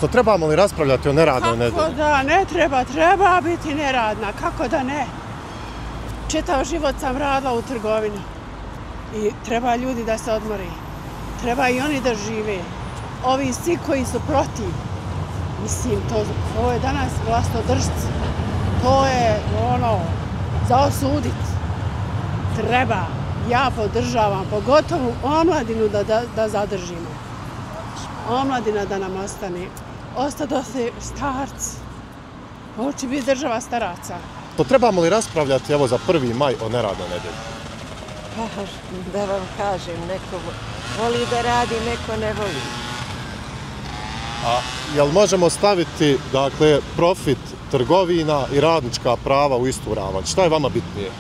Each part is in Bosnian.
Odnosno, trebamo li raspravljati o neradnoj nedjelji? Kako da ne treba, treba biti neradna, kako da ne. Čitav život sam radila u trgovini i treba ljudi da se odmori. Treba i oni da žive. Ovi svi koji su protiv, mislim, to je danas vlastodržci. To je za osudit. Treba, ja podržavam, pogotovo omladinu da zadržimo. Omladina da nam ostane. Ostadoše starci. Ovo će biti država staraca. To trebamo li raspravljati evo za 1. maj o neradnoj nedjelji? Pa, da vam kažem, neko voli da radi, neko ne voli. A jel možemo staviti, dakle, profit trgovina i radnička prava u istu ravan? Šta je vama bitnije?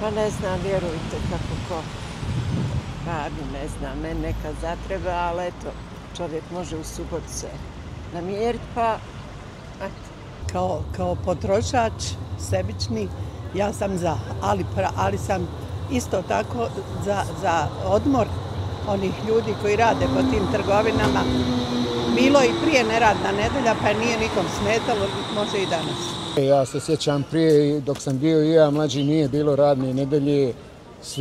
Pa ne znam, vjerujte kako ko radi, ne znam, meni nekad zatreba, ali eto, čovjek može u subotu se namjeriti, pa eto. Kao potrošač, sebični, ja sam za, ali sam isto tako za odmor onih ljudi koji rade po tim trgovinama. Bilo i prije neradna nedelja, pa nije nikom smetalo, može i danas. Ja se sjećam prije, dok sam bio i ja mlađi, nije bilo radne nedelje,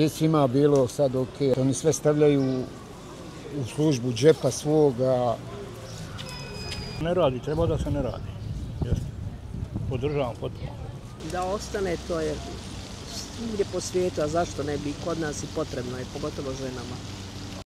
svima bilo sad ok. Oni sve stavljaju u službu džepa svoga. Ne radi, treba da se ne radi. Podržavam potpuno. Da ostane, to je svugdje po svijetu, a zašto ne bi, kod nas i potrebno je, pogotovo ženama.